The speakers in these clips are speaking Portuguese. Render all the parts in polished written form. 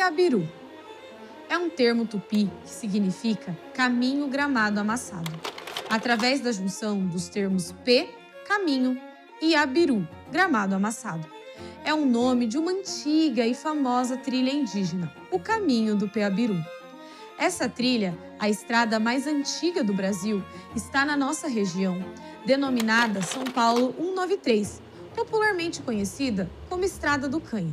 Peabiru. É um termo tupi que significa caminho gramado amassado, através da junção dos termos pe, caminho, e abiru, gramado amassado. É um nome de uma antiga e famosa trilha indígena, o Caminho do Peabiru. Essa trilha, a estrada mais antiga do Brasil, está na nossa região, denominada São Paulo 193, popularmente conhecida como Estrada do Canha.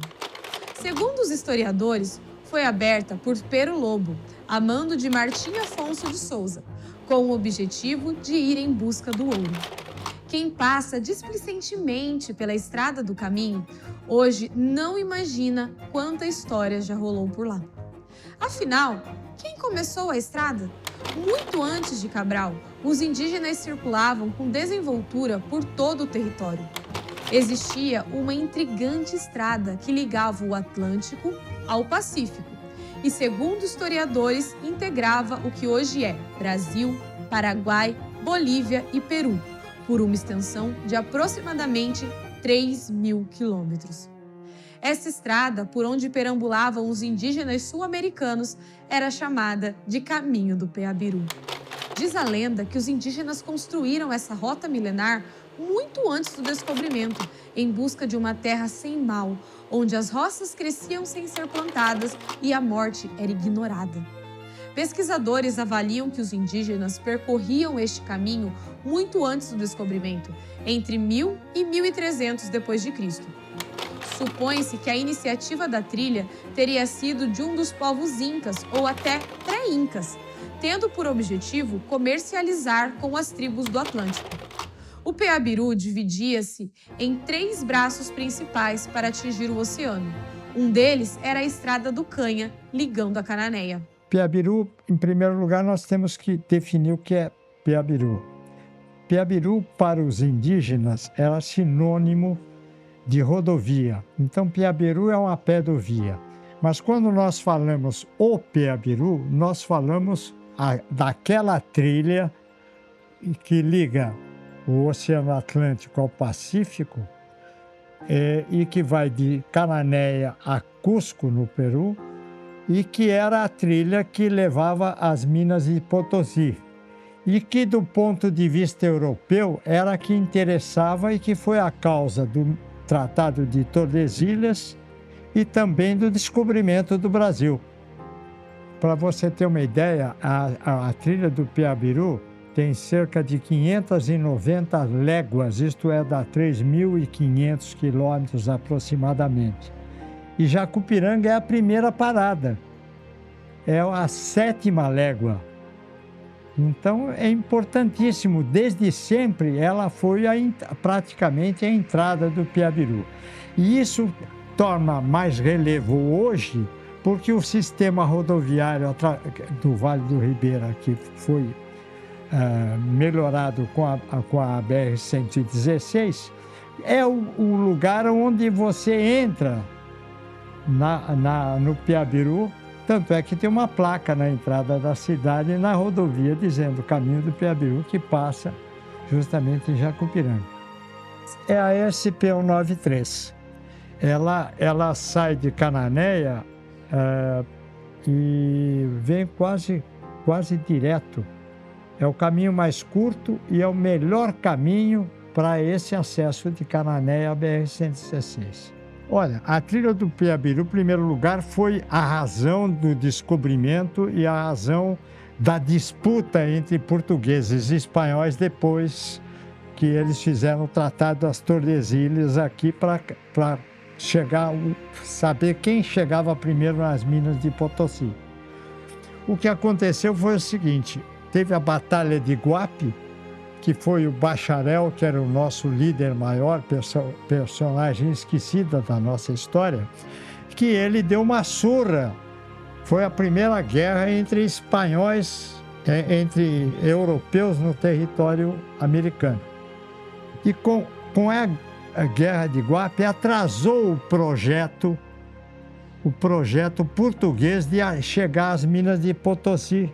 Segundo os historiadores, foi aberta por Pero Lobo, a mando de Martim Afonso de Souza, com o objetivo de ir em busca do ouro. Quem passa displicentemente pela Estrada do Caminho, hoje não imagina quanta história já rolou por lá. Afinal, quem começou a estrada? Muito antes de Cabral, os indígenas circulavam com desenvoltura por todo o território. Existia uma intrigante estrada que ligava o Atlântico ao Pacífico e, segundo historiadores, integrava o que hoje é Brasil, Paraguai, Bolívia e Peru, por uma extensão de aproximadamente 3.000 quilômetros. Essa estrada, por onde perambulavam os indígenas sul-americanos, era chamada de Caminho do Peabiru. Diz a lenda que os indígenas construíram essa rota milenar muito antes do descobrimento, em busca de uma terra sem mal, onde as roças cresciam sem ser plantadas e a morte era ignorada. Pesquisadores avaliam que os indígenas percorriam este caminho muito antes do descobrimento, entre 1000 e 1300 d.C. Supõe-se que a iniciativa da trilha teria sido de um dos povos incas ou até pré-incas, tendo por objetivo comercializar com as tribos do Atlântico. O Peabiru dividia-se em 3 braços principais para atingir o oceano. Um deles era a Estrada do Canha, ligando a Cananéia. Peabiru, em primeiro lugar, nós temos que definir o que é Peabiru. Peabiru, para os indígenas, era sinônimo de rodovia. Então, Peabiru é uma pedovia. Mas quando nós falamos o Peabiru, nós falamos daquela trilha que liga o Oceano Atlântico ao Pacífico e que vai de Cananéia a Cusco, no Peru, e que era a trilha que levava às minas de Potosí, e que, do ponto de vista europeu, era a que interessava e que foi a causa do Tratado de Tordesilhas e também do descobrimento do Brasil. Para você ter uma ideia, a trilha do Peabiru tem cerca de 590 léguas, isto é, dá 3.500 quilômetros aproximadamente. E Jacupiranga é a primeira parada, é a 7ª légua. Então, é importantíssimo, desde sempre ela foi praticamente a entrada do Peabiru. E isso torna mais relevo hoje, porque o sistema rodoviário do Vale do Ribeira, que foi melhorado com a BR-116, é o lugar onde você entra no Peabiru. Tanto é que tem uma placa na entrada da cidade e na rodovia dizendo Caminho do Peabiru, que passa justamente em Jacupiranga. É a SP-193. Ela sai de Cananéia e vem quase direto. É o caminho mais curto e é o melhor caminho para esse acesso de Cananéia à BR-116. Olha, a trilha do Peabiru, em primeiro lugar, foi a razão do descobrimento e a razão da disputa entre portugueses e espanhóis depois que eles fizeram o Tratado das Tordesilhas aqui para saber quem chegava primeiro nas minas de Potosí. O que aconteceu foi o seguinte: teve a Batalha de Iguape, que foi o Bacharel, que era o nosso líder maior, personagem esquecida da nossa história, que ele deu uma surra. Foi a primeira guerra entre espanhóis, entre europeus no território americano. E com a Guerra de Iguape atrasou o projeto português de chegar às minas de Potosí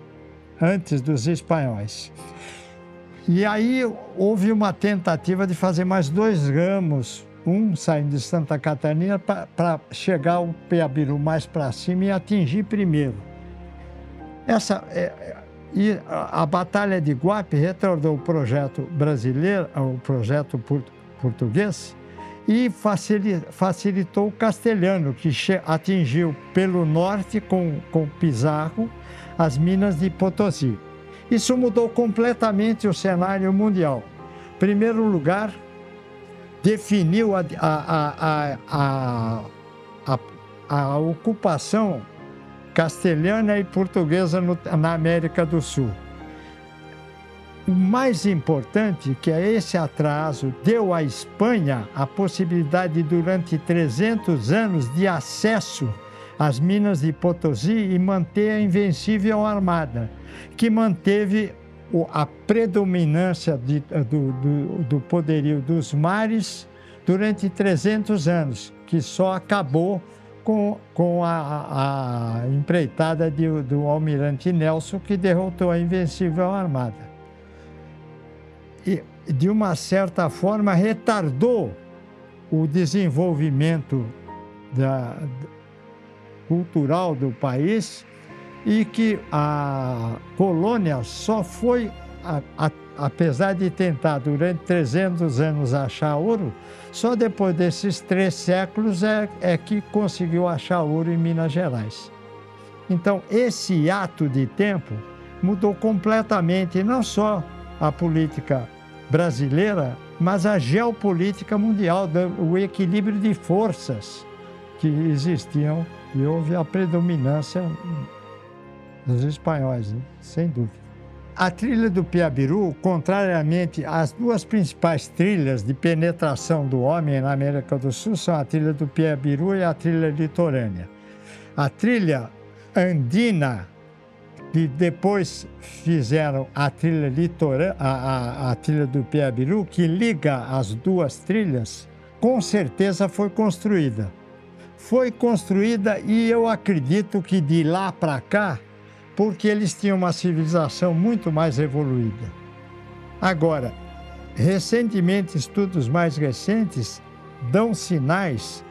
antes dos espanhóis. E aí houve uma tentativa de fazer mais 2 ramos saindo de Santa Catarina para chegar o Piabiru mais para cima e atingir primeiro. E a Batalha de Iguape retardou o projeto brasileiro, o projeto português, e facilitou o castelhano, que atingiu pelo norte, com Pizarro, as minas de Potosí. Isso mudou completamente o cenário mundial. Em primeiro lugar, definiu a ocupação castelhana e portuguesa na América do Sul. O mais importante, que é esse atraso, deu à Espanha a possibilidade, durante 300 anos, de acesso às minas de Potosí e manter a invencível armada, que manteve a predominância do poderio dos mares durante 300 anos, que só acabou com a empreitada do almirante Nelson, que derrotou a invencível armada. E, de uma certa forma, retardou o desenvolvimento cultural do país, e que a colônia só foi, apesar de tentar durante 300 anos achar ouro, só depois desses 3 séculos é que conseguiu achar ouro em Minas Gerais. Então, esse ato de tempo mudou completamente não só a política brasileira, mas a geopolítica mundial, o equilíbrio de forças que existiam, e houve a predominância dos espanhóis, né? Sem dúvida. A trilha do Piabiru, contrariamente às 2 principais trilhas de penetração do homem na América do Sul, são a trilha do Piabiru e a trilha litorânea. A trilha andina, que depois fizeram a trilha a trilha do Piabiru, que liga as 2 trilhas, com certeza foi construída. Foi construída, e eu acredito que de lá para cá, porque eles tinham uma civilização muito mais evoluída. Agora, recentemente, estudos mais recentes dão sinais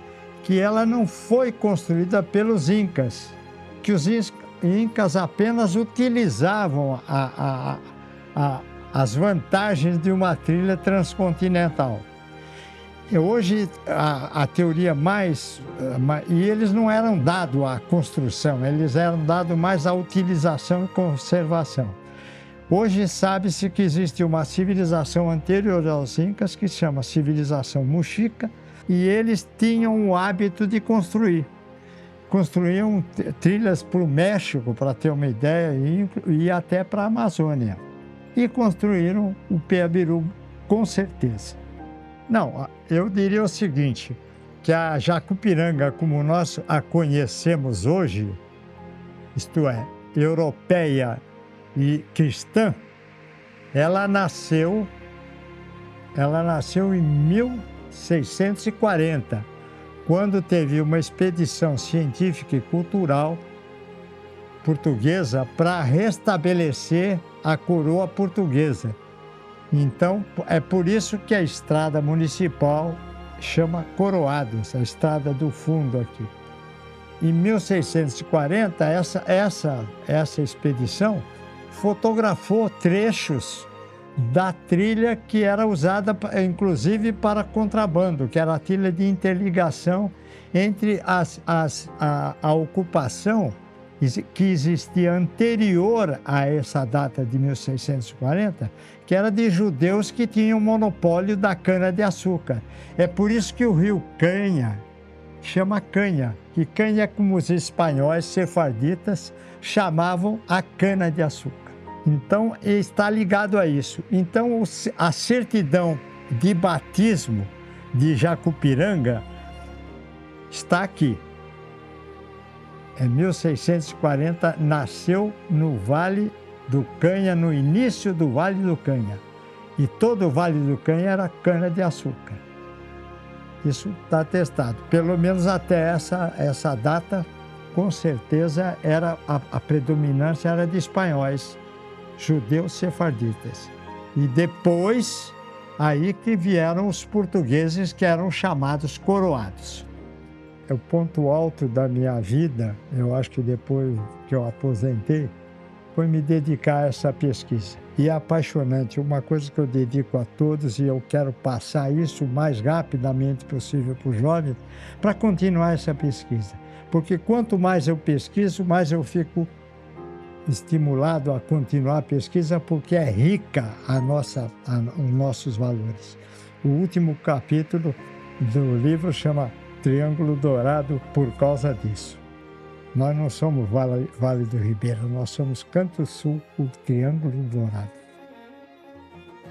que ela não foi construída pelos incas, que os incas apenas utilizavam as vantagens de uma trilha transcontinental. Hoje, a teoria e eles não eram dados à construção, eles eram dados mais à utilização e conservação. Hoje sabe-se que existe uma civilização anterior aos incas, que se chama civilização muxica, e eles tinham o hábito de construir. Construíam trilhas para o México, para ter uma ideia, e até para a Amazônia. E construíram o Piabiru, com certeza. Não, eu diria o seguinte, que a Jacupiranga, como nós a conhecemos hoje, isto é, europeia e cristã, ela nasceu em 1640, quando teve uma expedição científica e cultural portuguesa para restabelecer a coroa portuguesa. Então, é por isso que a estrada municipal chama Coroados, a estrada do fundo aqui. Em 1640, essa expedição fotografou trechos da trilha que era usada, inclusive, para contrabando, que era a trilha de interligação entre a ocupação que existia anterior a essa data de 1640, que era de judeus que tinham monopólio da cana-de-açúcar. É por isso que o rio Canha chama Canha, que Canha é como os espanhóis sefarditas chamavam a cana-de-açúcar. Então, está ligado a isso. Então, a certidão de batismo de Jacupiranga está aqui. Em 1640, nasceu no Vale do Canha, no início do Vale do Canha. E todo o Vale do Canha era cana-de-açúcar. Isso está atestado. Pelo menos até essa data, com certeza, a predominância era de espanhóis, judeus sefarditas. E depois Aí que vieram os portugueses, que eram chamados coroados. O ponto alto da minha vida, eu acho que depois que eu aposentei, foi me dedicar a essa pesquisa. E é apaixonante, uma coisa que eu dedico a todos, e eu quero passar isso o mais rapidamente possível para os jovens, para continuar essa pesquisa. Porque quanto mais eu pesquiso, mais eu fico estimulado a continuar a pesquisa, porque é rica os nossos valores. O último capítulo do livro chama Triângulo Dourado por causa disso. Nós não somos Vale do Ribeira, nós somos Canto Sul, o Triângulo Dourado.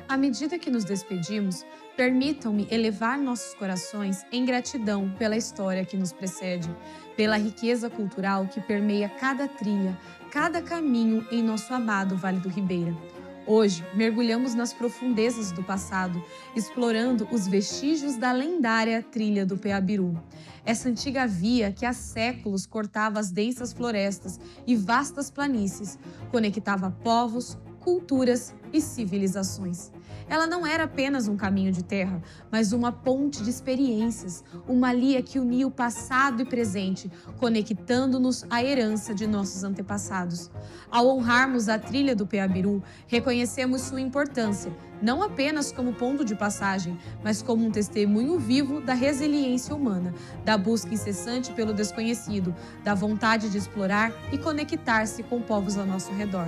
À medida que nos despedimos, permitam-me elevar nossos corações em gratidão pela história que nos precede, pela riqueza cultural que permeia cada trilha, cada caminho em nosso amado Vale do Ribeira. Hoje, mergulhamos nas profundezas do passado, explorando os vestígios da lendária trilha do Peabiru. Essa antiga via que há séculos cortava as densas florestas e vastas planícies, conectava povos, culturas e civilizações. Ela não era apenas um caminho de terra, mas uma ponte de experiências, uma linha que unia o passado e presente, conectando-nos à herança de nossos antepassados. Ao honrarmos a trilha do Peabiru, reconhecemos sua importância, não apenas como ponto de passagem, mas como um testemunho vivo da resiliência humana, da busca incessante pelo desconhecido, da vontade de explorar e conectar-se com povos ao nosso redor.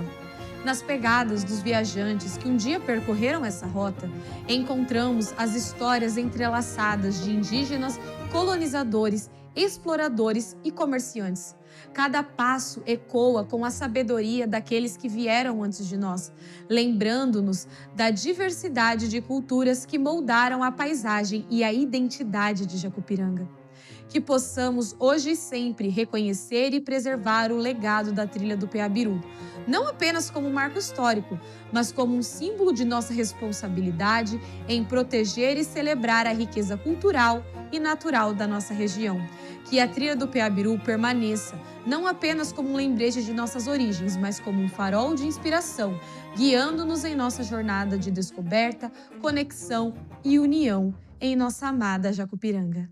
Nas pegadas dos viajantes que um dia percorreram essa rota, encontramos as histórias entrelaçadas de indígenas, colonizadores, exploradores e comerciantes. Cada passo ecoa com a sabedoria daqueles que vieram antes de nós, lembrando-nos da diversidade de culturas que moldaram a paisagem e a identidade de Jacupiranga. Que possamos hoje e sempre reconhecer e preservar o legado da trilha do Peabiru, não apenas como um marco histórico, mas como um símbolo de nossa responsabilidade em proteger e celebrar a riqueza cultural e natural da nossa região. Que a trilha do Peabiru permaneça não apenas como um lembrete de nossas origens, mas como um farol de inspiração, guiando-nos em nossa jornada de descoberta, conexão e união em nossa amada Jacupiranga.